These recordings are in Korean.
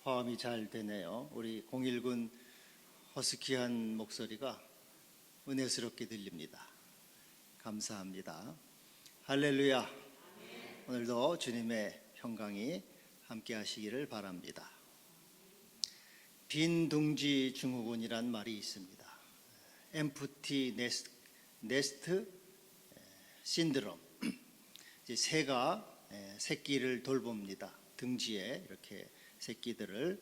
화음이 잘 되네요. 우리 019 허스키한 목소리가 은혜스럽게 들립니다. 감사합니다. 할렐루야. 오늘도 주님의 평강이 함께 하시기를 바랍니다. 빈 둥지 증후군이란 말이 있습니다. Empty nest syndrome. 새가 새끼를 돌봅니다. 등지에 이렇게 새끼들을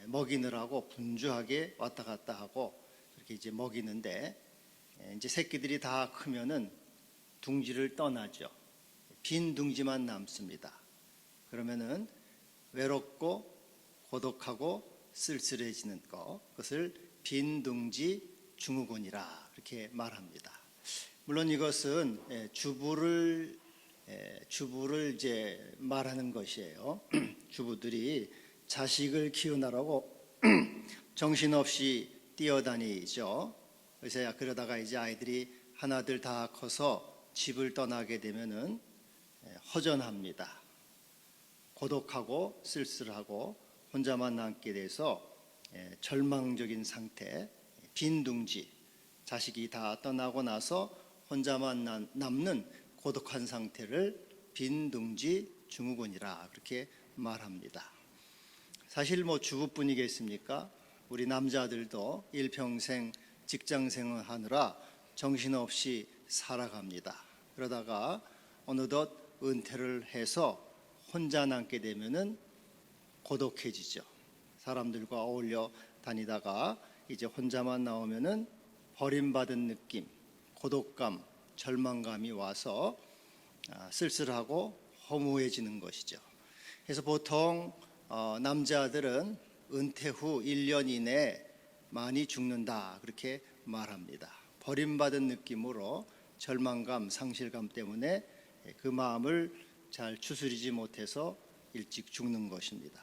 먹이느라고 분주하게 왔다 갔다 하고 그렇게 이제 먹이는데, 이제 새끼들이 다 크면은 둥지를 떠나죠. 빈 둥지만 남습니다. 그러면은 외롭고 고독하고 쓸쓸해지는 그것을 빈 둥지 증후군이라 그렇게 말합니다. 물론 이것은 주부를 이제 말하는 것이에요. 주부들이 자식을 키우느라고 정신없이 뛰어다니죠. 그래서 그러다가 이제 아이들이 하나둘 다 커서 집을 떠나게 되면은 허전합니다. 고독하고 쓸쓸하고 혼자만 남게 돼서 절망적인 상태, 빈 둥지, 자식이 다 떠나고 나서 혼자만 남는 고독한 상태를 빈 둥지 증후군이라 그렇게 말합니다. 사실 주부뿐이겠습니까? 우리 남자들도 일평생 직장생활 하느라 정신없이 살아갑니다. 그러다가 어느덧 은퇴를 해서 혼자 남게 되면은 고독해지죠. 사람들과 어울려 다니다가 이제 혼자만 나오면은 버림받은 느낌, 고독감, 절망감이 와서 쓸쓸하고 허무해지는 것이죠. 그래서 보통 남자들은 은퇴 후 1년 이내에 많이 죽는다 그렇게 말합니다. 버림받은 느낌으로 절망감, 상실감 때문에 그 마음을 잘 추스리지 못해서 일찍 죽는 것입니다.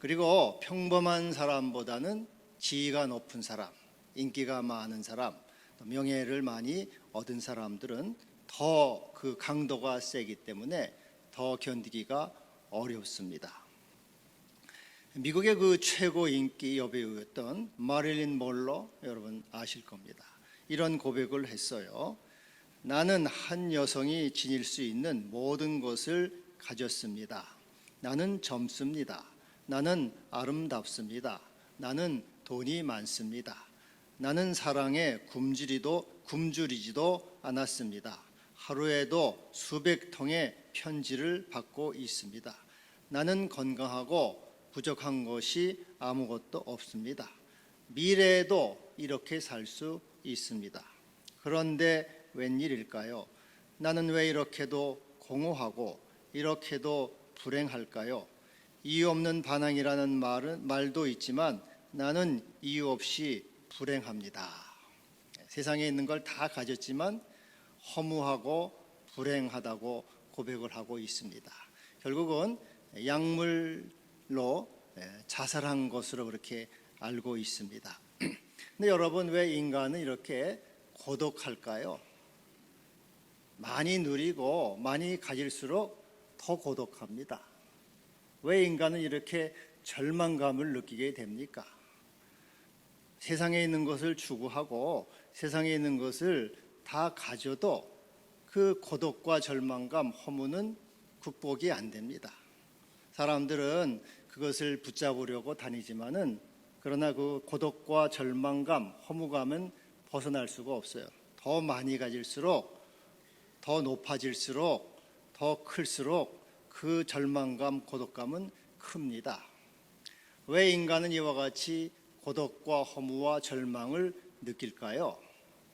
그리고 평범한 사람보다는 지위가 높은 사람, 인기가 많은 사람, 명예를 많이 얻은 사람들은 더 그 강도가 세기 때문에 더 견디기가 어렵습니다. 미국의 그 최고 인기 여배우였던 마릴린 먼로, 여러분 아실 겁니다. 이런 고백을 했어요. 나는 한 여성이 지닐 수 있는 모든 것을 가졌습니다. 나는 젊습니다. 나는 아름답습니다. 나는 돈이 많습니다. 나는 사랑에 굶주리지도 않았습니다. 하루에도 수백 통의 편지를 받고 있습니다. 나는 건강하고 부족한 것이 아무것도 없습니다. 미래에도 이렇게 살 수 있습니다. 그런데 웬일일까요? 나는 왜 이렇게도 공허하고 이렇게도 불행할까요? 이유 없는 반항이라는 말도 있지만 나는 이유 없이 불행합니다. 세상에 있는 걸 다 가졌지만 허무하고 불행하다고 고백을 하고 있습니다. 결국은 약물로 자살한 것으로 그렇게 알고 있습니다. 근데 여러분, 왜 인간은 이렇게 고독할까요? 많이 누리고 많이 가질수록 더 고독합니다. 왜 인간은 이렇게 절망감을 느끼게 됩니까? 세상에 있는 것을 추구하고 세상에 있는 것을 다 가져도 그 고독과 절망감, 허무는 극복이 안 됩니다. 사람들은 그것을 붙잡으려고 다니지만은 그러나 그 고독과 절망감, 허무감은 벗어날 수가 없어요. 더 많이 가질수록, 더 높아질수록, 더 클수록 그 절망감, 고독감은 큽니다. 왜 인간은 이와 같이 고독과 허무와 절망을 느낄까요?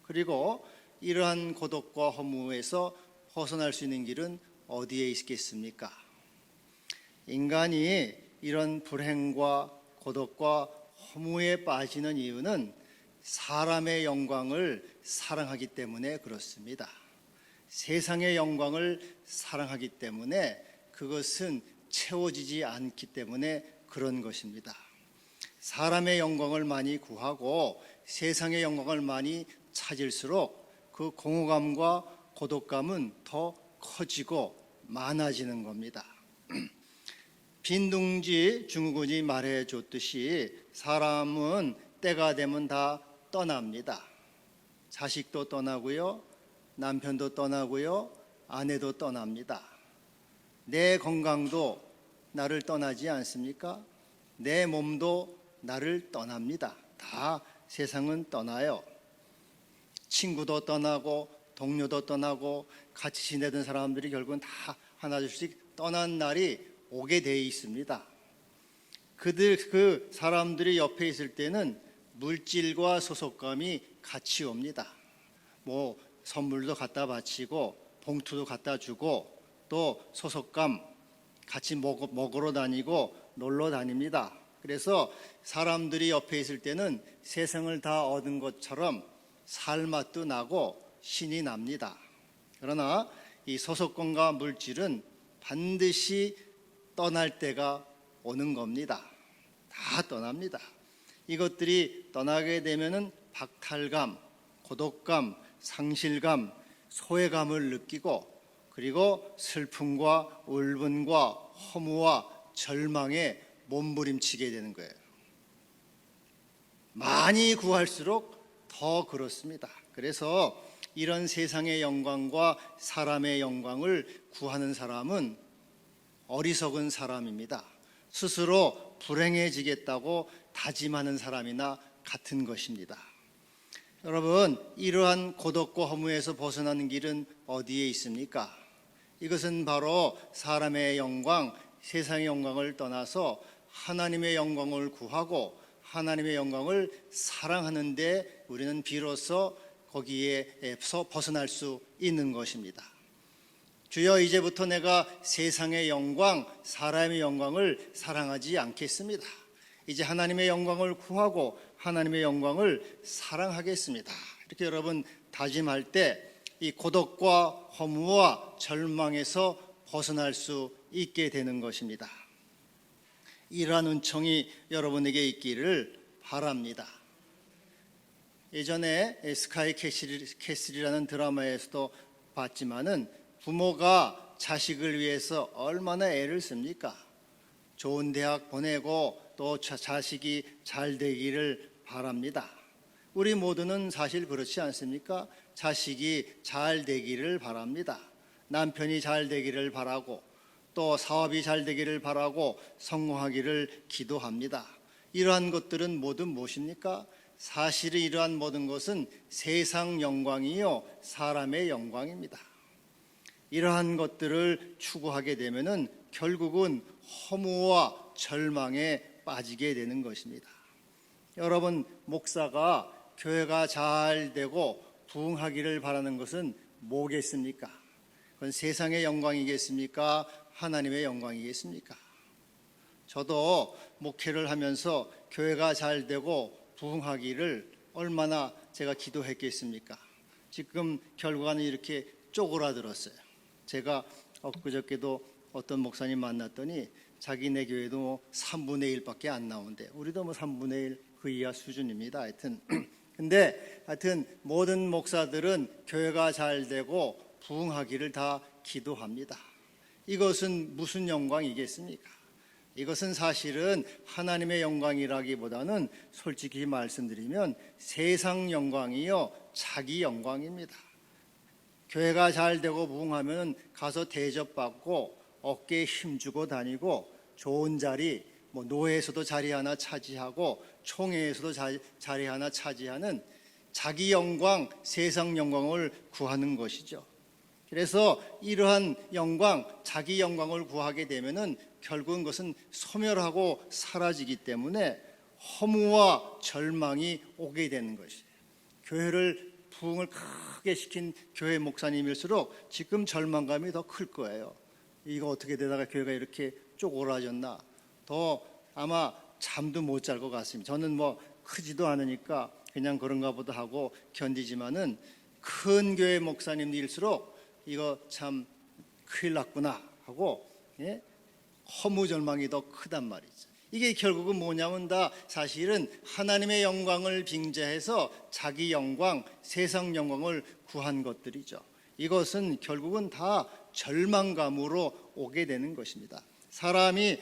그리고 이러한 고독과 허무에서 벗어날 수 있는 길은 어디에 있겠습니까? 인간이 이런 불행과 고독과 허무에 빠지는 이유는 사람의 영광을 사랑하기 때문에 그렇습니다. 세상의 영광을 사랑하기 때문에, 그것은 채워지지 않기 때문에 그런 것입니다. 사람의 영광을 많이 구하고 세상의 영광을 많이 찾을수록 그 공허감과 고독감은 더 커지고 많아지는 겁니다. 빈둥지 증후군이 말해줬듯이 사람은 때가 되면 다 떠납니다. 자식도 떠나고요, 남편도 떠나고요, 아내도 떠납니다. 내 건강도 나를 떠나지 않습니까? 내 몸도 나를 떠납니다. 다 세상은 떠나요. 친구도 떠나고 동료도 떠나고 같이 지내던 사람들이 결국은 다 하나둘씩 떠난 날이 오게 돼 있습니다. 그 사람들이 옆에 있을 때는 물질과 소속감이 같이 옵니다. 뭐 선물도 갖다 바치고 봉투도 갖다 주고 또 소속감 같이 먹으러 다니고 놀러 다닙니다. 그래서 사람들이 옆에 있을 때는 세상을 다 얻은 것처럼 살맛도 나고 신이 납니다. 그러나 이 소속감과 물질은 반드시 떠날 때가 오는 겁니다. 다 떠납니다. 이것들이 떠나게 되면은 박탈감, 고독감, 상실감, 소외감을 느끼고 그리고 슬픔과 울분과 허무와 절망에 몸부림치게 되는 거예요. 많이 구할수록 더 그렇습니다. 그래서 이런 세상의 영광과 사람의 영광을 구하는 사람은 어리석은 사람입니다. 스스로 불행해지겠다고 다짐하는 사람이나 같은 것입니다. 여러분, 이러한 고독과 허무에서 벗어나는 길은 어디에 있습니까? 이것은 바로 사람의 영광, 세상의 영광을 떠나서 하나님의 영광을 구하고 하나님의 영광을 사랑하는 데 우리는 비로소 거기에서 벗어날 수 있는 것입니다. 주여, 이제부터 내가 세상의 영광, 사람의 영광을 사랑하지 않겠습니다. 이제 하나님의 영광을 구하고 하나님의 영광을 사랑하겠습니다. 이렇게 여러분 다짐할 때 이 고독과 허무와 절망에서 벗어날 수 있게 되는 것입니다. 이러한 은총이 여러분에게 있기를 바랍니다. 예전에 스카이 캐슬이라는 드라마에서도 봤지만은 부모가 자식을 위해서 얼마나 애를 씁니까? 좋은 대학 보내고 또 자식이 잘 되기를 바랍니다. 우리 모두는 사실 그렇지 않습니까? 자식이 잘 되기를 바랍니다. 남편이 잘 되기를 바라고 또 사업이 잘 되기를 바라고 성공하기를 기도합니다. 이러한 것들은 모두 무엇입니까? 사실은 이러한 모든 것은 세상 영광이요 사람의 영광입니다. 이러한 것들을 추구하게 되면은 결국은 허무와 절망에 빠지게 되는 것입니다. 여러분, 목사가 교회가 잘 되고 부흥하기를 바라는 것은 뭐겠습니까? 그건 세상의 영광이겠습니까? 하나님의 영광이겠습니까? 저도 목회를 하면서 교회가 잘 되고 부흥하기를 얼마나 제가 기도했겠습니까? 지금 결과는 이렇게 쪼그라들었어요. 제가 엊그저께도 어떤 목사님 만났더니 자기네 교회도 3분의 1밖에 안 나오는데 우리도 뭐 3분의 1 그 이하 수준입니다. 하여튼 모든 목사들은 교회가 잘 되고 부흥하기를 다 기도합니다. 이것은 무슨 영광이겠습니까? 이것은 사실은 하나님의 영광이라기보다는 솔직히 말씀드리면 세상 영광이요 자기 영광입니다. 교회가 잘 되고 부흥하면 가서 대접받고 어깨에 힘주고 다니고 좋은 자리, 뭐 노회에서도 자리 하나 차지하고 총회에서도 자리 하나 차지하는 자기 영광, 세상 영광을 구하는 것이죠. 그래서 이러한 영광, 자기 영광을 구하게 되면은 결국은 그것은 소멸하고 사라지기 때문에 허무와 절망이 오게 되는 것이에요. 교회를 부흥을 크게 시킨 교회 목사님일수록 지금 절망감이 더 클 거예요. 이거 어떻게 되다가 교회가 이렇게 쪼그라졌나. 더 아마 잠도 못 잘 것 같습니다. 저는 뭐 크지도 않으니까 그냥 그런가 보다 하고 견디지만은 큰 교회 목사님일수록 이거 참 큰일 났구나 하고 허무절망이 더 크단 말이죠. 이게 결국은 뭐냐면 다 사실은 하나님의 영광을 빙자해서 자기 영광, 세상 영광을 구한 것들이죠. 이것은 결국은 다 절망감으로 오게 되는 것입니다. 사람이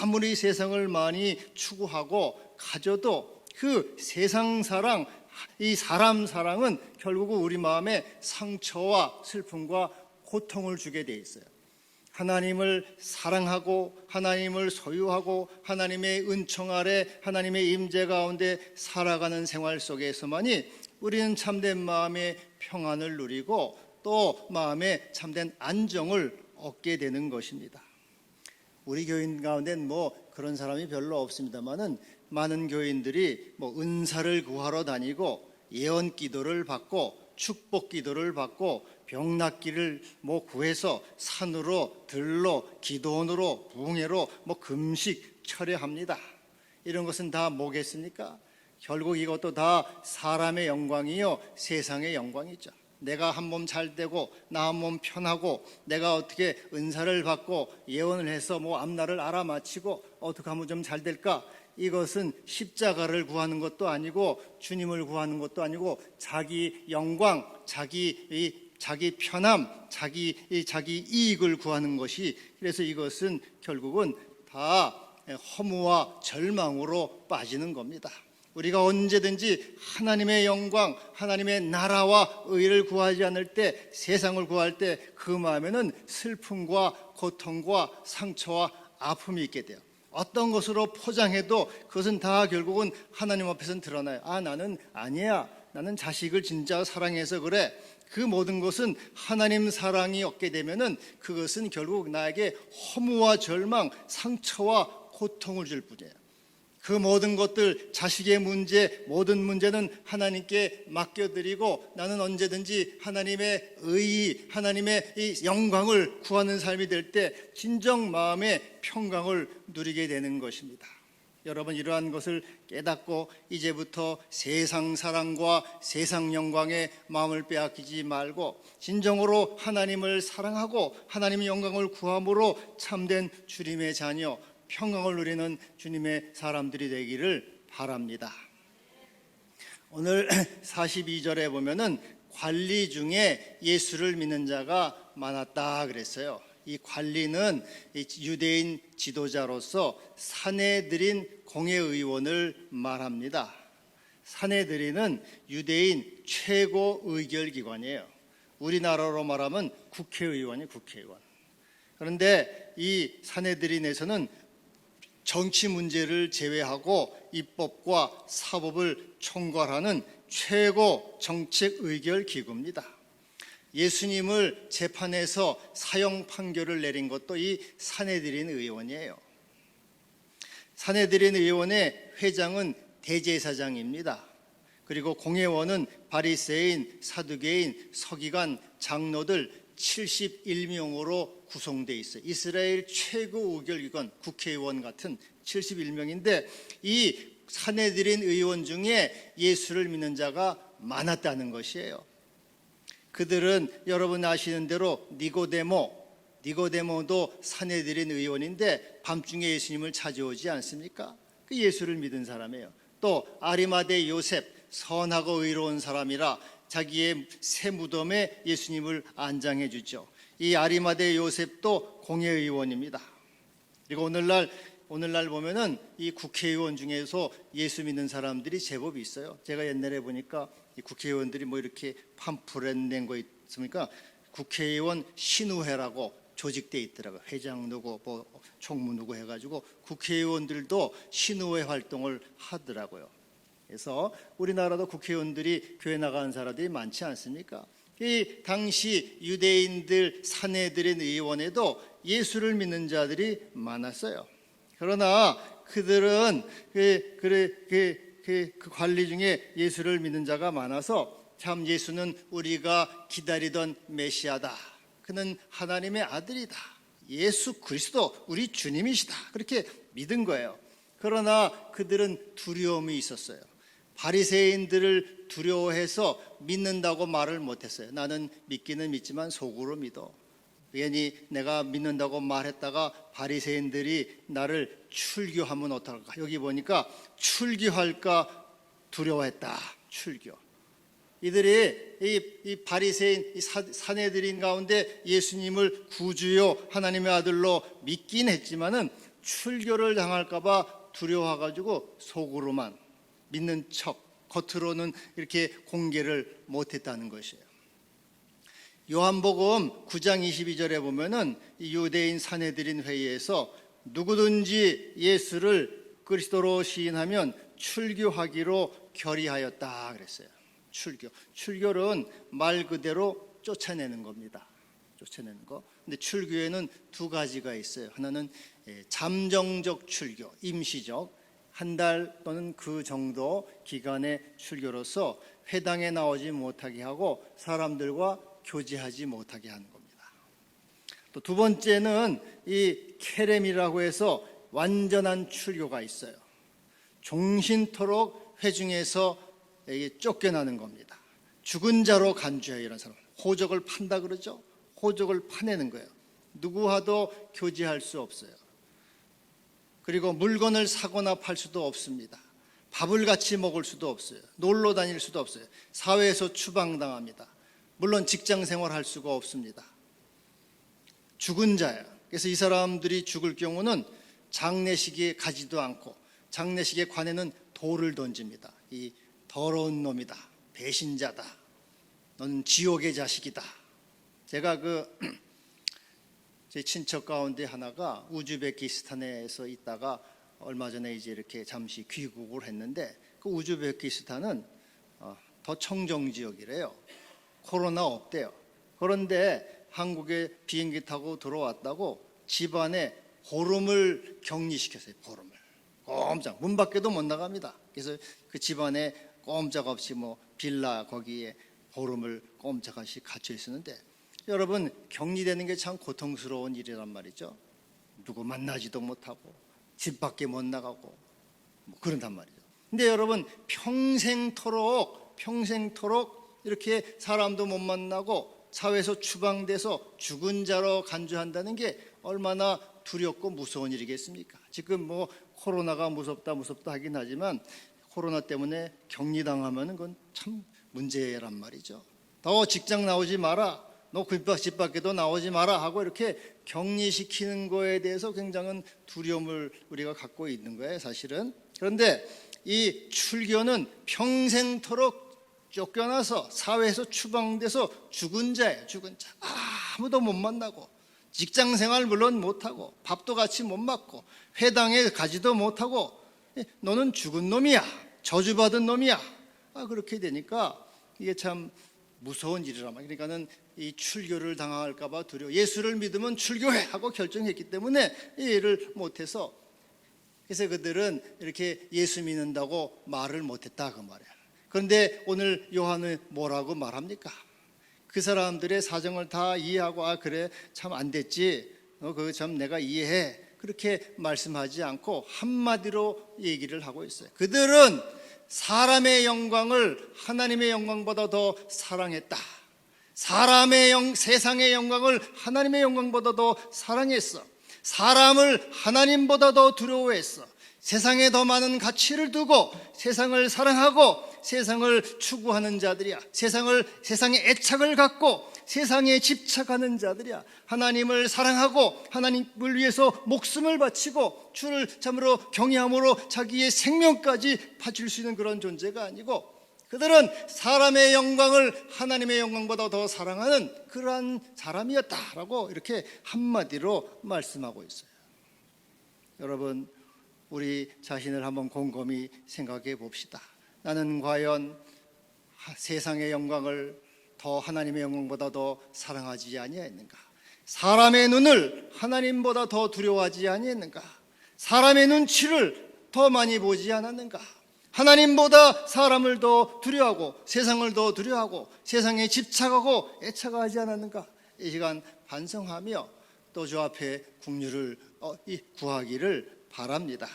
아무리 세상을 많이 추구하고 가져도 그 세상 사랑, 이 사람 사랑은 결국 우리 마음에 상처와 슬픔과 고통을 주게 돼 있어요. 하나님을 사랑하고 하나님을 소유하고 하나님의 은총 아래 하나님의 임재 가운데 살아가는 생활 속에서만이 우리는 참된 마음의 평안을 누리고 또 마음에 참된 안정을 얻게 되는 것입니다. 우리 교인 가운데는 그런 사람이 별로 없습니다만은 많은 교인들이 은사를 구하러 다니고 예언 기도를 받고 축복 기도를 받고 병 낫기를 구해서 산으로 들로 기도원으로 부흥회로 금식 철회합니다. 이런 것은 다 뭐겠습니까? 결국 이것도 다 사람의 영광이요 세상의 영광이죠. 내가 한 몸 잘 되고 나 한 몸 편하고 내가 어떻게 은사를 받고 예언을 해서 앞날을 알아맞히고 어떻게 하면 좀 잘 될까? 이것은 십자가를 구하는 것도 아니고 주님을 구하는 것도 아니고 자기 영광, 자기 편함, 자기 이익을 구하는 것이, 그래서 이것은 결국은 다 허무와 절망으로 빠지는 겁니다. 우리가 언제든지 하나님의 영광, 하나님의 나라와 의를 구하지 않을 때, 세상을 구할 때 그 마음에는 슬픔과 고통과 상처와 아픔이 있게 돼요. 어떤 것으로 포장해도 그것은 다 결국은 하나님 앞에서는 드러나요. 나는 아니야. 나는 자식을 진짜 사랑해서 그래. 그 모든 것은 하나님 사랑이 없게 되면은 그것은 결국 나에게 허무와 절망, 상처와 고통을 줄 뿐이에요. 그 모든 것들, 자식의 문제, 모든 문제는 하나님께 맡겨드리고 나는 언제든지 하나님의 의의, 하나님의 이 영광을 구하는 삶이 될 때 진정 마음의 평강을 누리게 되는 것입니다. 여러분, 이러한 것을 깨닫고 이제부터 세상 사랑과 세상 영광에 마음을 빼앗기지 말고 진정으로 하나님을 사랑하고 하나님의 영광을 구함으로 참된 주님의 자녀, 평강을 누리는 주님의 사람들이 되기를 바랍니다. 오늘 42절에 보면은 관리 중에 예수를 믿는 자가 많았다 그랬어요. 이 관리는 유대인 지도자로서 사내들인 공회의원을 말합니다. 사내들인은 유대인 최고 의결기관이에요. 우리나라로 말하면 국회의원이 국회의원. 그런데 이 사내들인에서는 정치 문제를 제외하고 입법과 사법을 총괄하는 최고 정책 의결 기구입니다. 예수님을 재판에서 사형 판결을 내린 것도 이 사내들인 의원이에요. 사내들인 의원의 회장은 대제사장입니다. 그리고 공회원은 바리새인, 사두개인, 서기관, 장로들 71명으로 구성되어 있어요. 이스라엘 최고 의결기관 국회의원 같은 71명인데 이 사내들인 의원 중에 예수를 믿는 자가 많았다는 것이에요. 그들은 여러분 아시는 대로 니고데모도 사내들인 의원인데 밤중에 예수님을 찾아오지 않습니까? 그 예수를 믿은 사람이에요. 또 아리마대 요셉, 선하고 의로운 사람이라 자기의 새 무덤에 예수님을 안장해 주죠. 이 아리마대 요셉도 공회의원입니다. 그리고 오늘날 보면은 이 국회의원 중에서 예수 믿는 사람들이 제법 있어요. 제가 옛날에 보니까 이 국회의원들이 이렇게 팜플렛 낸 거 있습니까? 국회의원 신우회라고 조직돼 있더라고요. 회장 누구, 총무 누구 해가지고 국회의원들도 신우회 활동을 하더라고요. 그래서 우리나라도 국회의원들이 교회 나가는 사람들이 많지 않습니까? 이 당시 유대인들 사내들인 의원에도 예수를 믿는 자들이 많았어요. 그러나 그들은 그 관리 중에 예수를 믿는 자가 많아서 참 예수는 우리가 기다리던 메시아다. 그는 하나님의 아들이다. 예수 그리스도 우리 주님이시다. 그렇게 믿은 거예요. 그러나 그들은 두려움이 있었어요. 바리새인들을 두려워해서 믿는다고 말을 못했어요. 나는 믿기는 믿지만 속으로 믿어. 괜히 내가 믿는다고 말했다가 바리새인들이 나를 출교하면 어떨까? 여기 보니까 출교할까 두려워했다. 출교. 이들이 이 바리새인, 이 사내들인 가운데 예수님을 구주요 하나님의 아들로 믿긴 했지만은 출교를 당할까봐 두려워가지고 속으로만 믿는 척, 겉으로는 이렇게 공개를 못했다는 것이에요. 요한복음 9장 22절에 보면은 이 유대인 사내들인 회의에서 누구든지 예수를 그리스도로 시인하면 출교하기로 결의하였다 그랬어요. 출교는 말 그대로 쫓아내는 겁니다. 쫓아내는 거. 근데 출교에는 두 가지가 있어요. 하나는 잠정적 출교, 임시적, 한 달 또는 그 정도 기간의 출교로서 회당에 나오지 못하게 하고 사람들과 교제하지 못하게 하는 겁니다. 또 두 번째는 이 케렘이라고 해서 완전한 출교가 있어요. 종신토록 회중에서 쫓겨나는 겁니다. 죽은 자로 간주해요. 이런 사람 호적을 판다 그러죠. 호적을 파내는 거예요. 누구와도 교제할 수 없어요. 그리고 물건을 사거나 팔 수도 없습니다. 밥을 같이 먹을 수도 없어요. 놀러 다닐 수도 없어요. 사회에서 추방당합니다. 물론 직장 생활할 수가 없습니다. 죽은 자예요. 그래서 이 사람들이 죽을 경우는 장례식에 가지도 않고 장례식에 관에는 돌을 던집니다. 이 더러운 놈이다, 배신자다, 너는 지옥의 자식이다. 제가 제 친척 가운데 하나가 우즈베키스탄에서 있다가 얼마 전에 이제 이렇게 잠시 귀국을 했는데 그 우즈베키스탄은 더 청정 지역이래요. 코로나 없대요. 그런데 한국에 비행기 타고 들어왔다고 집안에 보름을 격리시켰어요. 보름을 꼼짝, 문 밖에도 못 나갑니다. 그래서 그 집안에 꼼짝없이 빌라 거기에 보름을 꼼짝없이 갇혀 있었는데, 여러분 격리되는 게 참 고통스러운 일이란 말이죠. 누구 만나지도 못하고 집 밖에 못 나가고 그런단 말이죠. 근데 여러분 평생토록 이렇게 사람도 못 만나고 사회에서 추방돼서 죽은 자로 간주한다는 게 얼마나 두렵고 무서운 일이겠습니까? 지금 코로나가 무섭다 하긴 하지만 코로나 때문에 격리당하면 그건 참 문제란 말이죠. 더 직장 나오지 마라, 너 집 밖에도 나오지 마라 하고 이렇게 격리시키는 거에 대해서 굉장한 두려움을 우리가 갖고 있는 거예요, 사실은. 그런데 이 출교는 평생토록 쫓겨나서 사회에서 추방돼서 죽은 자예요. 죽은 자. 아무도 못 만나고 직장 생활 물론 못하고 밥도 같이 못 먹고 회당에 가지도 못하고 너는 죽은 놈이야, 저주받은 놈이야. 그렇게 되니까 이게 참 무서운 일이란 말이에요. 그러니까는 이 출교를 당할까 봐 두려워. 예수를 믿으면 출교해 하고 결정했기 때문에 이해를 못해서, 그래서 그들은 이렇게 예수 믿는다고 말을 못했다 그 말이에요. 그런데 오늘 요한은 뭐라고 말합니까? 그 사람들의 사정을 다 이해하고 그래 참 안 됐지, 그거 참 내가 이해해, 그렇게 말씀하지 않고 한마디로 얘기를 하고 있어요. 그들은 사람의 영광을 하나님의 영광보다 더 사랑했다. 세상의 영광을 하나님의 영광보다 더 사랑했어. 사람을 하나님보다 더 두려워했어. 세상에 더 많은 가치를 두고 세상을 사랑하고 세상을 추구하는 자들이야. 세상에 애착을 갖고 세상에 집착하는 자들이야. 하나님을 사랑하고 하나님을 위해서 목숨을 바치고 주를 참으로 경외함으로 자기의 생명까지 바칠 수 있는 그런 존재가 아니고, 그들은 사람의 영광을 하나님의 영광보다 더 사랑하는 그러한 사람이었다라고 이렇게 한마디로 말씀하고 있어요. 여러분, 우리 자신을 한번 곰곰이 생각해 봅시다. 나는 과연 세상의 영광을 더 하나님의 영광보다 더 사랑하지 아니했는가? 사람의 눈을 하나님보다 더 두려워하지 아니했는가? 사람의 눈치를 더 많이 보지 않았는가? 하나님보다 사람을 더 두려워하고 세상을 더 두려워하고 세상에 집착하고 애착하지 않았는가? 이 시간 반성하며 또 주 앞에 긍휼을 구하기를 바랍니다.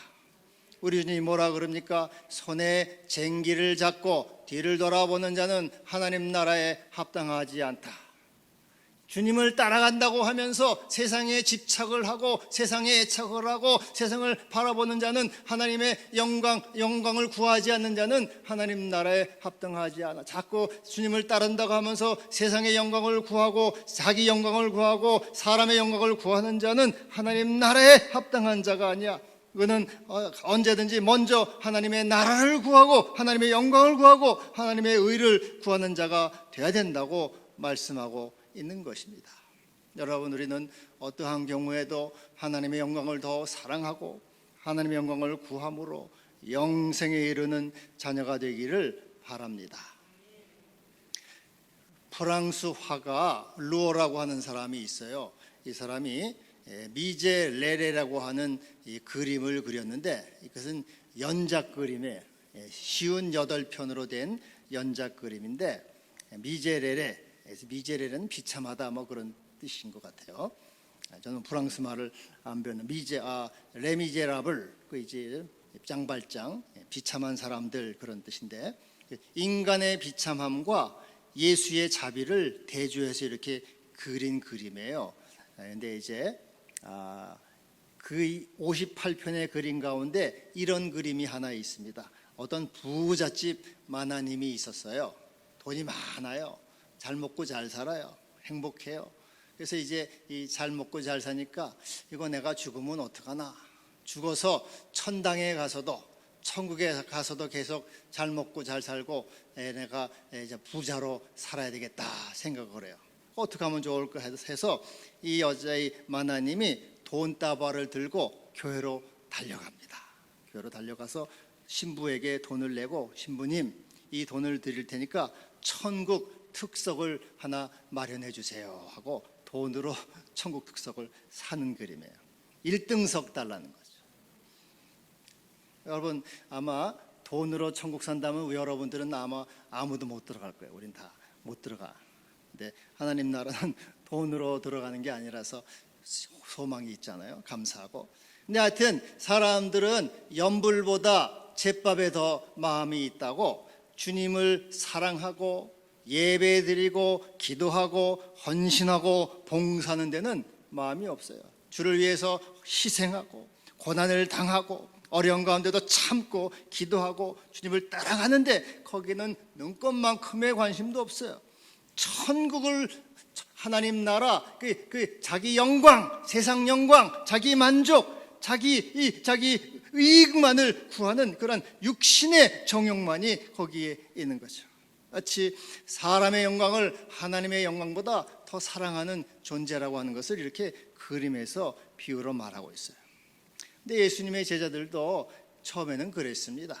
우리 주님이 뭐라 그럽니까? 손에 쟁기를 잡고 뒤를 돌아보는 자는 하나님 나라에 합당하지 않다. 주님을 따라간다고 하면서 세상에 집착을 하고 세상에 애착을 하고 세상을 바라보는 자는 하나님의 영광을 구하지 않는 자는 하나님 나라에 합당하지 않아. 자꾸 주님을 따른다고 하면서 세상의 영광을 구하고 자기 영광을 구하고 사람의 영광을 구하는 자는 하나님 나라에 합당한 자가 아니야. 그는 언제든지 먼저 하나님의 나라를 구하고 하나님의 영광을 구하고 하나님의 의를 구하는 자가 되어야 된다고 말씀하고 있는 것입니다. 여러분, 우리는 어떠한 경우에도 하나님의 영광을 더 사랑하고 하나님의 영광을 구함으로 영생에 이르는 자녀가 되기를 바랍니다. 프랑스 화가 루어라고 하는 사람이 있어요. 이 사람이 미제레레라고 하는 이 그림을 그렸는데 이것은 연작 그림에 쉬운 8편으로 된 연작 그림인데 미제레레는 비참하다 뭐 그런 뜻인 것 같아요. 저는 프랑스 말을 안 배우는 레미제라블 그 이제 짱발짱 비참한 사람들 그런 뜻인데 인간의 비참함과 예수의 자비를 대조해서 이렇게 그린 그림이에요. 그런데 이제 그 58편의 그림 가운데 이런 그림이 하나 있습니다. 어떤 부잣집 마나님이 있었어요. 돈이 많아요. 잘 먹고 잘 살아요. 행복해요. 그래서 이제 이 잘 먹고 잘 사니까 이거 내가 죽으면 어떡하나. 죽어서 천당에 가서도 천국에 가서도 계속 잘 먹고 잘 살고 내가 이제 부자로 살아야 되겠다 생각을 해요. 어떻게 하면 좋을까 해서 이 여자의 마나님이 돈다발을 들고 교회로 달려갑니다. 교회로 달려가서 신부에게 돈을 내고 신부님 이 돈을 드릴 테니까 천국 특석을 하나 마련해 주세요 하고 돈으로 천국 특석을 사는 그림이에요. 1등석 달라는 거죠. 여러분 아마 돈으로 천국 산다면 여러분들은 아마 아무도 못 들어갈 거예요. 우린 다 못 들어가. 근데 하나님 나라는 돈으로 들어가는 게 아니라서 소망이 있잖아요. 감사하고. 근데 하여튼 사람들은 연불보다 제밥에 더 마음이 있다고 주님을 사랑하고 예배드리고 기도하고 헌신하고 봉사하는 데는 마음이 없어요. 주를 위해서 희생하고 고난을 당하고 어려운 가운데도 참고 기도하고 주님을 따라가는데 거기는 눈꽃만큼의 관심도 없어요. 천국을 하나님 나라 그 자기 영광, 세상 영광, 자기 만족, 자기 이익만을 구하는 그런 육신의 정욕만이 거기에 있는 거죠. 마치 사람의 영광을 하나님의 영광보다 더 사랑하는 존재라고 하는 것을 이렇게 그림에서 비유로 말하고 있어요. 근데 예수님의 제자들도 처음에는 그랬습니다.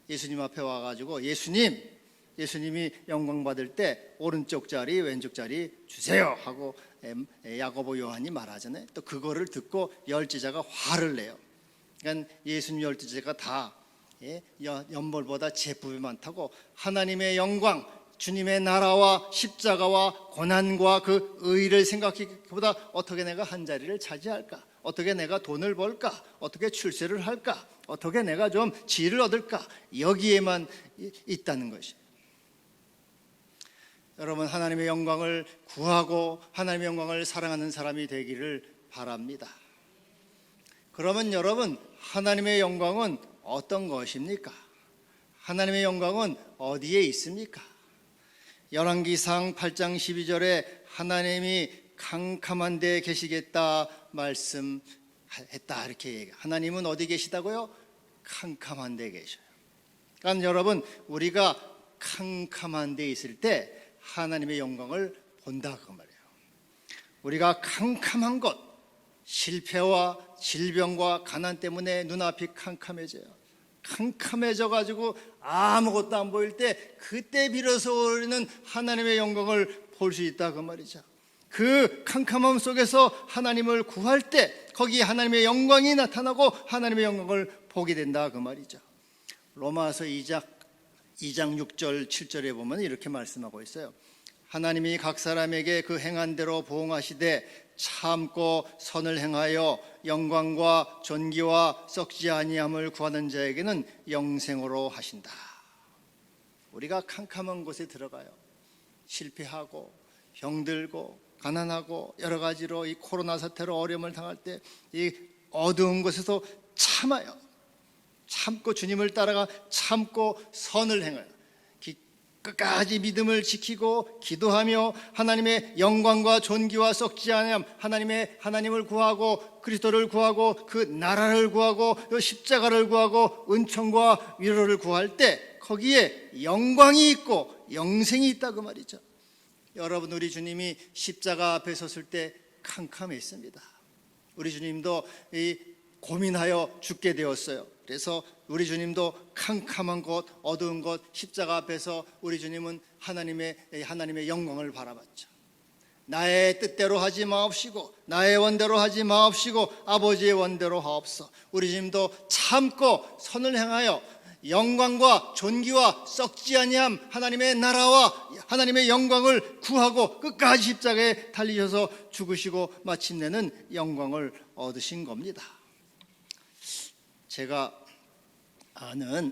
예수님 앞에 와가지고 예수님이 영광 받을 때 오른쪽 자리 왼쪽 자리 주세요 하고 야고보 요한이 말하잖아요. 또 그거를 듣고 열제자가 화를 내요. 그러니까 예수님 열제자가 다 연벌보다 제법이 많다고 하나님의 영광, 주님의 나라와 십자가와 고난과 그 의를 생각하기보다 어떻게 내가 한 자리를 차지할까? 어떻게 내가 돈을 벌까? 어떻게 출세를 할까? 어떻게 내가 좀 지위를 얻을까? 여기에만 있다는 것이. 여러분 하나님의 영광을 구하고 하나님의 영광을 사랑하는 사람이 되기를 바랍니다. 그러면 여러분 하나님의 영광은 어떤 것입니까? 하나님의 영광은 어디에 있습니까? 열왕기상 8장 12절에 하나님이 캄캄한 데 계시겠다 말씀했다 이렇게 얘기해요. 하나님은 어디 계시다고요? 캄캄한 데 계셔요. 그러니까 여러분 우리가 캄캄한 데 있을 때 하나님의 영광을 본다 그 말이에요. 우리가 캄캄한 것, 실패와 질병과 가난 때문에 눈앞이 캄캄해져요. 캄캄해져 가지고 아무것도 안 보일 때 그때 비로소 우리는 하나님의 영광을 볼 수 있다 그 말이죠. 그 캄캄함 속에서 하나님을 구할 때 거기 하나님의 영광이 나타나고 하나님의 영광을 보게 된다 그 말이죠. 로마서 2장 6절 7절에 보면 이렇게 말씀하고 있어요. 하나님이 각 사람에게 그 행한 대로 보응하시되 참고 선을 행하여 영광과 존귀와 썩지 아니함을 구하는 자에게는 영생으로 하신다. 우리가 캄캄한 곳에 들어가요. 실패하고 병들고 가난하고 여러 가지로 이 코로나 사태로 어려움을 당할 때 이 어두운 곳에서 참고 주님을 따라가 참고 선을 행하여 끝까지 믿음을 지키고 기도하며 하나님의 영광과 존귀와 썩지 아니함 하나님을 구하고 그리스도를 구하고 그 나라를 구하고 그 십자가를 구하고 은총과 위로를 구할 때 거기에 영광이 있고 영생이 있다 그 말이죠. 여러분, 우리 주님이 십자가 앞에 섰을 때 캄캄했습니다. 우리 주님도 고민하여 죽게 되었어요. 그래서 우리 주님도 캄캄한 곳, 어두운 곳, 십자가 앞에서 우리 주님은 하나님의 영광을 바라봤죠. 나의 뜻대로 하지 마옵시고 나의 원대로 하지 마옵시고 아버지의 원대로 하옵소. 우리 주님도 참고 선을 행하여 영광과 존귀와 썩지 아니함 하나님의 나라와 하나님의 영광을 구하고 끝까지 십자가에 달리셔서 죽으시고 마침내는 영광을 얻으신 겁니다. 제가 아는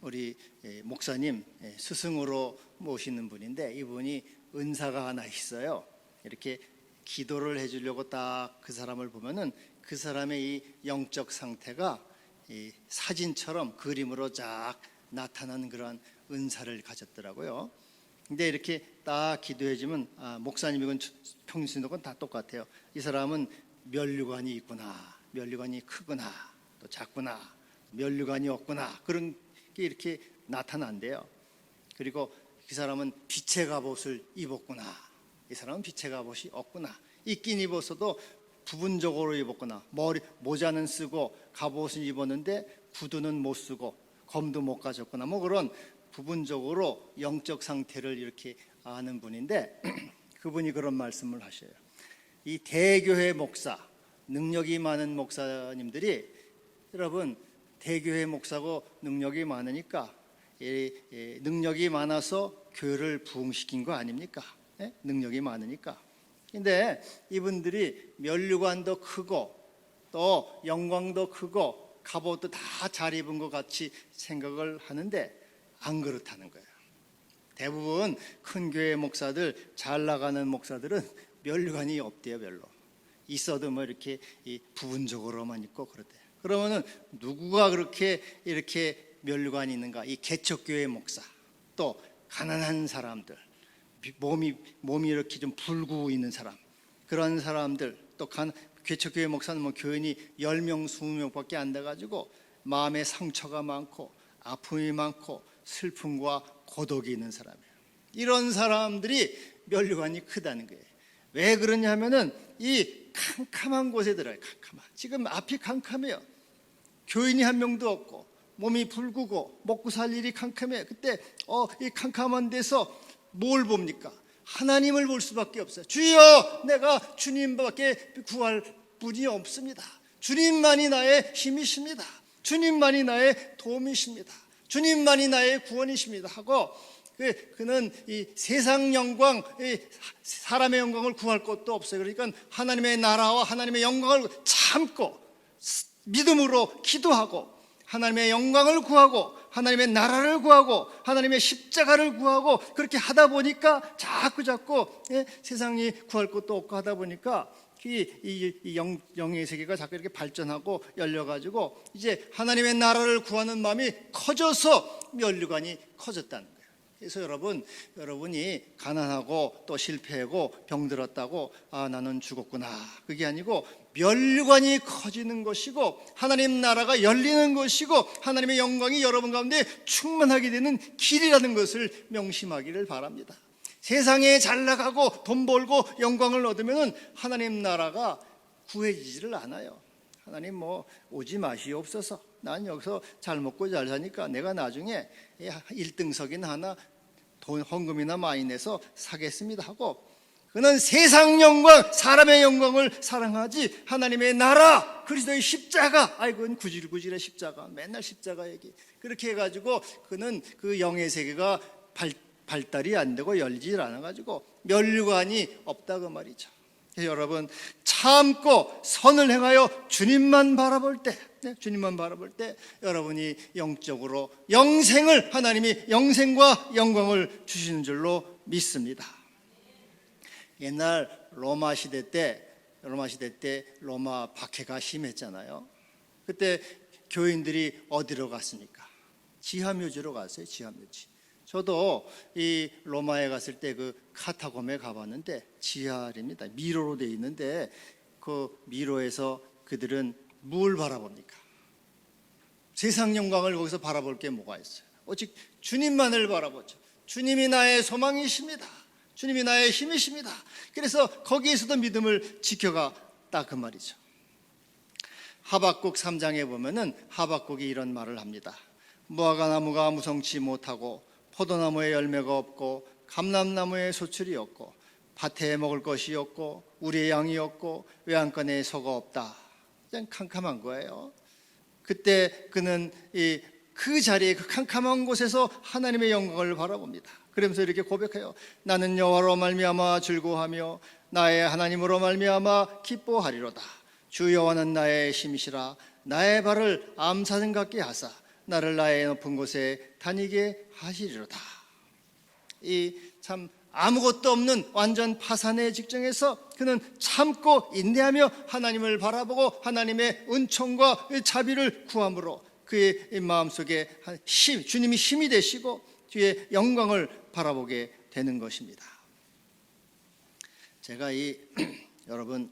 우리 목사님 스승으로 모시는 분인데 이분이 은사가 하나 있어요. 이렇게 기도를 해주려고 딱 그 사람을 보면은 그 사람의 이 영적 상태가 이 사진처럼 그림으로 쫙 나타나는 그런 은사를 가졌더라고요. 근데 이렇게 딱 기도해주면 목사님이건 평신도건 다 똑같아요. 이 사람은 면류관이 있구나, 면류관이 크구나, 또 작구나, 면류관이 없구나, 그런 게 이렇게 나타난대요. 그리고 그 사람은 빛의 갑옷을 입었구나, 이 사람은 빛의 갑옷이 없구나, 입긴 입었어도 부분적으로 입었구나, 모자는 쓰고 갑옷은 입었는데 구두는 못 쓰고 검도 못 가졌구나, 뭐 그런 부분적으로 영적 상태를 이렇게 아는 분인데 그분이 그런 말씀을 하셔요. 이 대교회 목사, 능력이 많은 목사님들이, 여러분 대교회 목사고 능력이 많으니까 능력이 많아서 교회를 부흥시킨 거 아닙니까? 능력이 많으니까. 근데 이분들이 면류관도 크고 또 영광도 크고 갑옷도 다 잘 입은 것 같이 생각을 하는데 안 그렇다는 거예요. 대부분 큰 교회 목사들, 잘 나가는 목사들은 면류관이 없대요. 별로. 있어도 뭐 이렇게 부분적으로만 있고 그러대요. 그러면은 누구가 그렇게 이렇게 면류관이 있는가? 이 개척교회 목사, 또 가난한 사람들, 몸이 이렇게 좀 불구 있는 사람, 그런 사람들, 또 개척교회 목사는 뭐 교인이 10명, 20명밖에 안 돼가지고 마음에 상처가 많고 아픔이 많고 슬픔과 고독이 있는 사람이에요. 이런 사람들이 면류관이 크다는 거예요. 왜 그러냐면은 이 캄캄한 곳에 들어요. 지금 앞이 캄캄해요. 교인이 한 명도 없고 몸이 불구고 먹고 살 일이 캄캄해요. 그때 이 캄캄한 데서 뭘 봅니까? 하나님을 볼 수밖에 없어요. 주여, 내가 주님밖에 구할 분이 없습니다. 주님만이 나의 힘이십니다. 주님만이 나의 도움이십니다. 주님만이 나의 구원이십니다 하고 그는 이 세상 영광, 사람의 영광을 구할 것도 없어요. 그러니까 하나님의 나라와 하나님의 영광을 참고 믿음으로 기도하고 하나님의 영광을 구하고 하나님의 나라를 구하고 하나님의 십자가를 구하고 그렇게 하다 보니까 자꾸 세상이 구할 것도 없고 하다 보니까 이 영의 세계가 자꾸 이렇게 발전하고 열려가지고 이제 하나님의 나라를 구하는 마음이 커져서 면류관이 커졌다는 거예요. 그래서 여러분이 가난하고 또 실패하고 병들었다고 나는 죽었구나, 그게 아니고 면류관이 커지는 것이고 하나님 나라가 열리는 것이고 하나님의 영광이 여러분 가운데 충만하게 되는 길이라는 것을 명심하기를 바랍니다. 세상에 잘 나가고 돈 벌고 영광을 얻으면 하나님 나라가 구해지지를 않아요. 하나님 오지 마시옵소서, 난 여기서 잘 먹고 잘 사니까 내가 나중에 1등석이나 하나 돈 헌금이나 많이 내서 사겠습니다 하고, 그는 세상 영광, 사람의 영광을 사랑하지 하나님의 나라, 그리스도의 십자가, 그건 구질구질의 십자가, 맨날 십자가 얘기, 그렇게 해가지고 그는 그 영의 세계가 발달이 안 되고 열리질 않아가지고 면류관이 없다 그 말이죠. 여러분, 참고 선을 행하여 주님만 바라볼 때, 주님만 바라볼 때 여러분이 영적으로 하나님이 영생과 영광을 주시는 줄로 믿습니다. 옛날 로마 시대 때 로마 박해가 심했잖아요. 그때 교인들이 어디로 갔습니까? 지하묘지로 갔어요. 지하묘지. 저도 이 로마에 갔을 때 그 카타콤에 가봤는데 지하입니다. 미로로 돼 있는데 그 미로에서 그들은 뭘 바라봅니까? 세상 영광을 거기서 바라볼 게 뭐가 있어요? 오직 주님만을 바라보죠. 주님이 나의 소망이십니다. 주님이 나의 힘이십니다. 그래서 거기에서도 믿음을 지켜갔다 그 말이죠. 하박국 3장에 보면은 하박국이 이런 말을 합니다. 무화과 나무가 무성치 못하고 포도나무에 열매가 없고 감람나무에 소출이 없고 밭에 먹을 것이 없고 우리의 양이 없고 외양간에 소가 없다. 그냥 캄캄한 거예요. 그때 그는 그 자리에 그 캄캄한 곳에서 하나님의 영광을 바라봅니다. 그러면서 이렇게 고백해요. 나는 여호와로 말미암아 즐거워하며 나의 하나님으로 말미암아 기뻐하리로다. 주 여호와는 나의 힘이시라. 나의 발을 암사슴 같게 하사 나를 나의 높은 곳에 다니게 하시리로다. 이 참 아무것도 없는 완전 파산의 직전에서 그는 참고 인내하며 하나님을 바라보고 하나님의 은총과 자비를 구함으로 그의 마음속에 주님이 힘이 되시고 주의 영광을 바라보게 되는 것입니다. 제가 여러분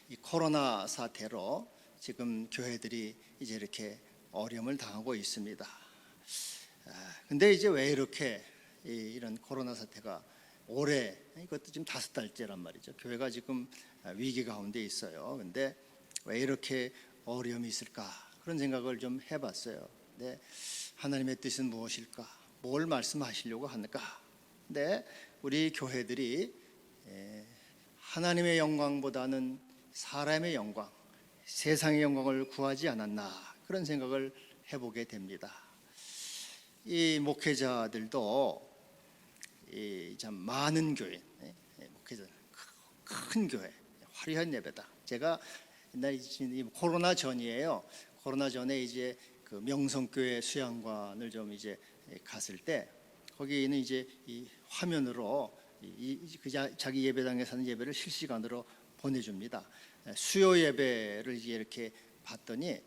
이 코로나 사태로 지금 교회들이 이제 이렇게 어려움을 당하고 있습니다. 근데 이제 왜 이렇게 이런 코로나 사태가 올해 이것도 지금 5달째란 말이죠. 교회가 지금 위기 가운데 있어요. 근데 왜 이렇게 어려움이 있을까? 그런 생각을 좀 해봤어요. 근데 하나님의 뜻은 무엇일까? 뭘 말씀하시려고 하는가? 근데 우리 교회들이 하나님의 영광보다는 사람의 영광, 세상의 영광을 구하지 않았나 그런 생각을 해보게 됩니다. 이 목회자들도 참 많은 교회, 목회자 큰 교회, 화려한 예배다. 제가 옛날 코로나 전이에요. 코로나 전에 이제 그 명성교회 수양관을 좀 이제 갔을 때 거기는 이제 이 화면으로 자기 예배당에서 하는 예배를 실시간으로 보내줍니다. 수요 예배를 이제 이렇게 봤더니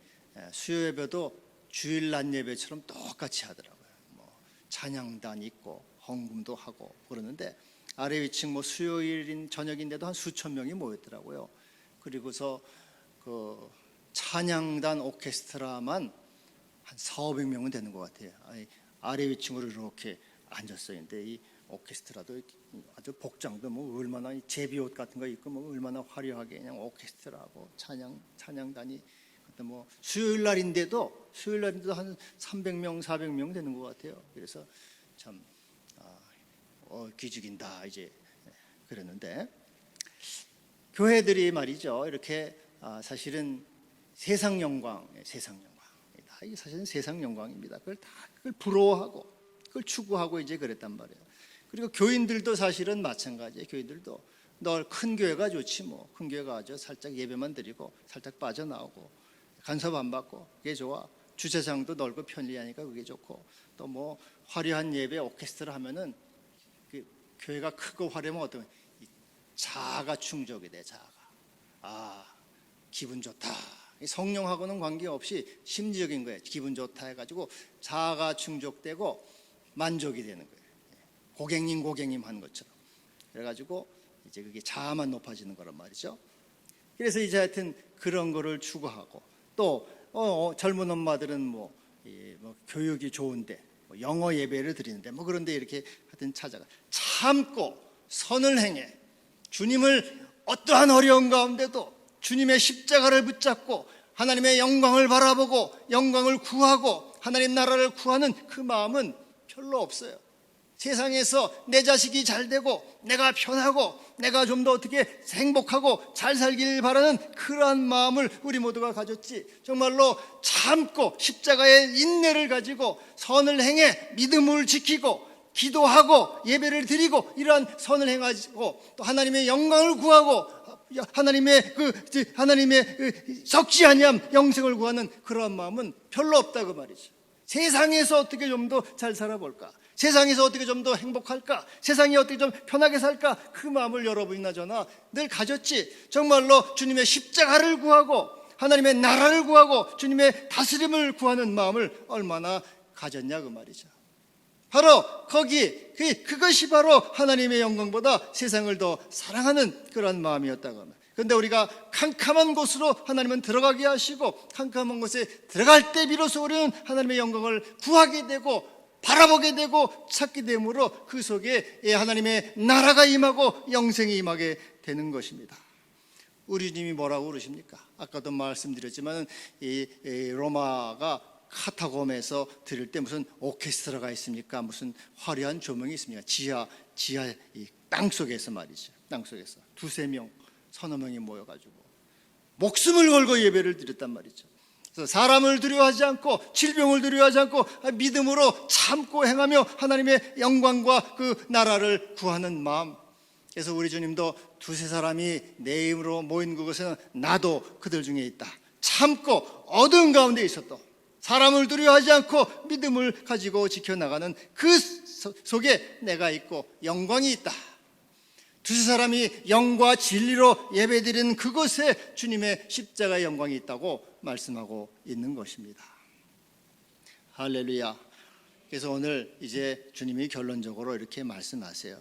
수요 예배도 주일 낮 예배처럼 똑같이 하더라고요. 뭐 찬양단 있고 헌금도 하고 그러는데 아래 위층 뭐 수요일인 저녁인데도 한 수천 명이 모였더라고요. 그리고서 그 찬양단 오케스트라만 한 4,500명은 되는 것 같아요. 아래 위층으로 이렇게 앉았어요. 근데 이 오케스트라도 아주 복장도 뭐 얼마나 제비옷 같은 거 입고 뭐 얼마나 화려하게 그냥 오케스트라하고 찬양단이 그때 뭐 수요일 날인데도 한 300명, 400명 되는 것 같아요. 그래서 참 기죽인다 이제 그랬는데 교회들이 말이죠. 이렇게 사실은 세상 영광, 이게 사실은 세상 영광입니다. 그걸 부러워하고 그걸 추구하고 이제 그랬단 말이에요. 그리고 교인들도 사실은 마찬가지예요. 교인들도 널 큰 교회가 좋지 뭐. 큰 교회 가서 살짝 예배만 드리고 살짝 빠져나오고 간섭 안 받고 그게 좋아. 주차장도 넓고 편리하니까 그게 좋고 또 뭐 화려한 예배 오케스트라 하면은 그 교회가 크고 화려하면 어떤 자아가 충족이 돼. 자아가 기분 좋다. 성령하고는 관계없이 심리적인 거예요. 기분 좋다 해가지고 자아가 충족되고 만족이 되는 거예요. 고객님 한 것처럼. 그래가지고 이제 그게 자아만 높아지는 거란 말이죠. 그래서 이제 하여튼 그런 거를 추구하고 또 젊은 엄마들은 뭐 교육이 좋은데 뭐 영어 예배를 드리는데 뭐 그런데 이렇게 하여튼 찾아가 참고 선을 행해 주님을 어떠한 어려운 가운데도 주님의 십자가를 붙잡고 하나님의 영광을 바라보고 영광을 구하고 하나님 나라를 구하는 그 마음은 별로 없어요. 세상에서 내 자식이 잘 되고 내가 편하고 내가 좀 더 어떻게 행복하고 잘 살길 바라는 그러한 마음을 우리 모두가 가졌지 정말로 참고 십자가의 인내를 가지고 선을 행해 믿음을 지키고 기도하고 예배를 드리고 이러한 선을 행하고 또 하나님의 영광을 구하고 하나님의 썩지 아니함 영생을 구하는 그러한 마음은 별로 없다 그 말이죠. 세상에서 어떻게 좀 더 잘 살아볼까? 세상에서 어떻게 좀 더 행복할까? 세상이 어떻게 좀 편하게 살까? 그 마음을 여러분이나 저나 늘 가졌지. 정말로 주님의 십자가를 구하고 하나님의 나라를 구하고 주님의 다스림을 구하는 마음을 얼마나 가졌냐 그 말이죠. 바로 그것이 바로 하나님의 영광보다 세상을 더 사랑하는 그런 마음이었다고 합니다. 그런데 우리가 캄캄한 곳으로 하나님은 들어가게 하시고 캄캄한 곳에 들어갈 때 비로소 우리는 하나님의 영광을 구하게 되고 바라보게 되고 찾게 되므로 그 속에 하나님의 나라가 임하고 영생이 임하게 되는 것입니다. 우리 주님이 뭐라고 그러십니까? 아까도 말씀드렸지만 이 로마가 카타콤에서 들을 때 무슨 오케스트라가 있습니까? 무슨 화려한 조명이 있습니까? 지하 이 땅 속에서 말이죠. 땅 속에서 두세 명, 서너 명이 모여가지고 목숨을 걸고 예배를 드렸단 말이죠. 그래서 사람을 두려워하지 않고 질병을 두려워하지 않고 믿음으로 참고 행하며 하나님의 영광과 그 나라를 구하는 마음. 그래서 우리 주님도 두세 사람이 내 이름으로 모인 그곳에는 나도 그들 중에 있다. 참고 어두운 가운데 있었다. 사람을 두려워하지 않고 믿음을 가지고 지켜나가는 그 속에 내가 있고 영광이 있다. 두세 사람이 영과 진리로 예배드리는 그곳에 주님의 십자가의 영광이 있다고 말씀하고 있는 것입니다. 할렐루야. 그래서 오늘 이제 주님이 결론적으로 이렇게 말씀하세요.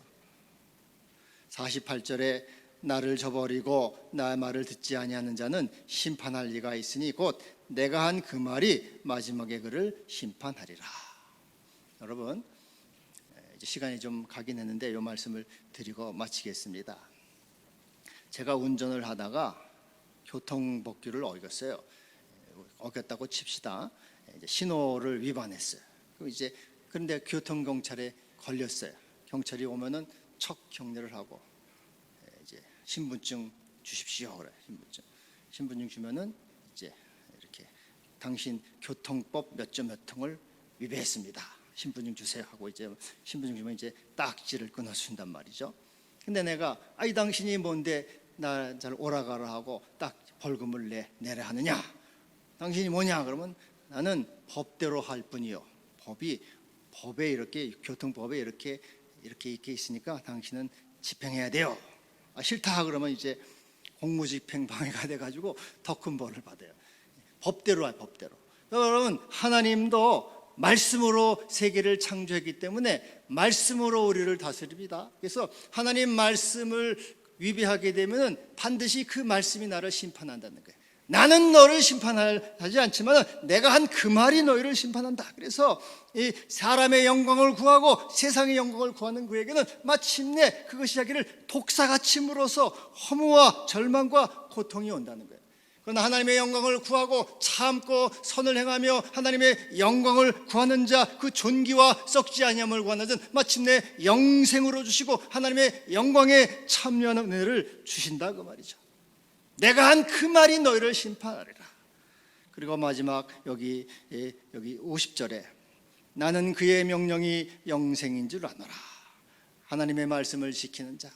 48절에 나를 저버리고 나의 말을 듣지 아니하는 자는 심판할 리가 있으니 곧 내가 한 그 말이 마지막에 그를 심판하리라. 여러분, 이제 시간이 좀 가긴 했는데 이 말씀을 드리고 마치겠습니다. 제가 운전을 하다가 교통법규를 어겼어요. 어겼다고 칩시다. 이제 신호를 위반했어요. 그런데 교통경찰에 걸렸어요. 경찰이 오면은 첫 경례를 하고 이제 신분증 주십시오 그래. 신분증 주면은 이제 이렇게 당신 교통법 몇 점 몇 통을 위배했습니다. 신분증 주세요 하고 이제 신분증 주면 이제 딱지를 끊어준단 말이죠. 근데 내가 이 당신이 뭔데 나 잘 오라가라 하고 딱 벌금을 내라 하느냐? 당신이 뭐냐? 그러면 나는 법대로 할 뿐이요. 법에 이렇게 교통법에 이렇게 있으니까 당신은 집행해야 돼요. 싫다 그러면 이제 공무집행 방해가 돼가지고 더 큰 벌을 받아요. 법대로 할 법대로. 여러분 하나님도 말씀으로 세계를 창조했기 때문에 말씀으로 우리를 다스립니다. 그래서 하나님 말씀을 위배하게 되면 반드시 그 말씀이 나를 심판한다는 거예요. 나는 너를 심판하지 않지만 내가 한 그 말이 너희를 심판한다. 그래서 이 사람의 영광을 구하고 세상의 영광을 구하는 그에게는 마침내 그것이 자기를 독사같이 물어서 허무와 절망과 고통이 온다는 거예요. 그러나 하나님의 영광을 구하고 참고 선을 행하며 하나님의 영광을 구하는 자, 그 존귀와 썩지 아니함을 구하는 자는 마침내 영생으로 주시고 하나님의 영광에 참여하는 은혜를 주신다 그 말이죠. 내가 한 그 말이 너희를 심판하리라. 그리고 마지막 여기 50절에 나는 그의 명령이 영생인 줄 아노라. 하나님의 말씀을 지키는 자,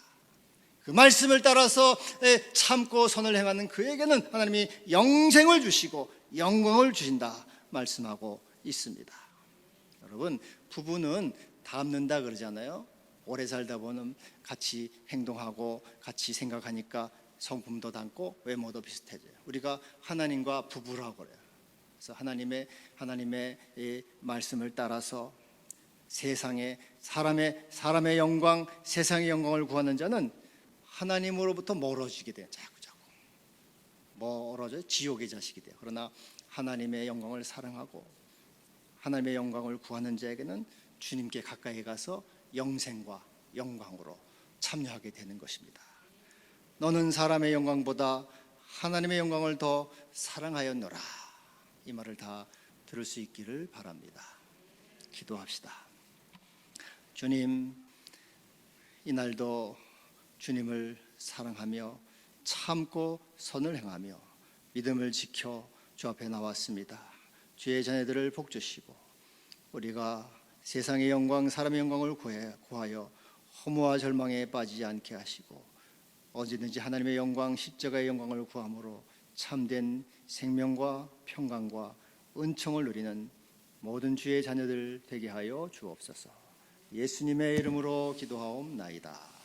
그 말씀을 따라서 참고 선을 행하는 그에게는 하나님이 영생을 주시고 영광을 주신다 말씀하고 있습니다. 여러분 부부는 닮는다 그러잖아요. 오래 살다 보면 같이 행동하고 같이 생각하니까 성품도 닮고 외모도 비슷해져요. 우리가 하나님과 부부라고 그래요. 그래서 하나님의 이 말씀을 따라서 세상에 사람의 영광, 세상의 영광을 구하는 자는 하나님으로부터 멀어지게 돼요. 자꾸 멀어져 지옥의 자식이 돼요. 그러나 하나님의 영광을 사랑하고 하나님의 영광을 구하는 자에게는 주님께 가까이 가서 영생과 영광으로 참여하게 되는 것입니다. 너는 사람의 영광보다 하나님의 영광을 더 사랑하였노라. 이 말을 다 들을 수 있기를 바랍니다. 기도합시다. 주님, 이날도 주님을 사랑하며 참고 선을 행하며 믿음을 지켜 주 앞에 나왔습니다. 주의 자녀들을 복주시고 우리가 세상의 영광, 사람의 영광을 구하여 허무와 절망에 빠지지 않게 하시고 언제든지 하나님의 영광, 십자가의 영광을 구함으로 참된 생명과 평강과 은총을 누리는 모든 주의 자녀들 되게 하여 주옵소서. 예수님의 이름으로 기도하옵나이다.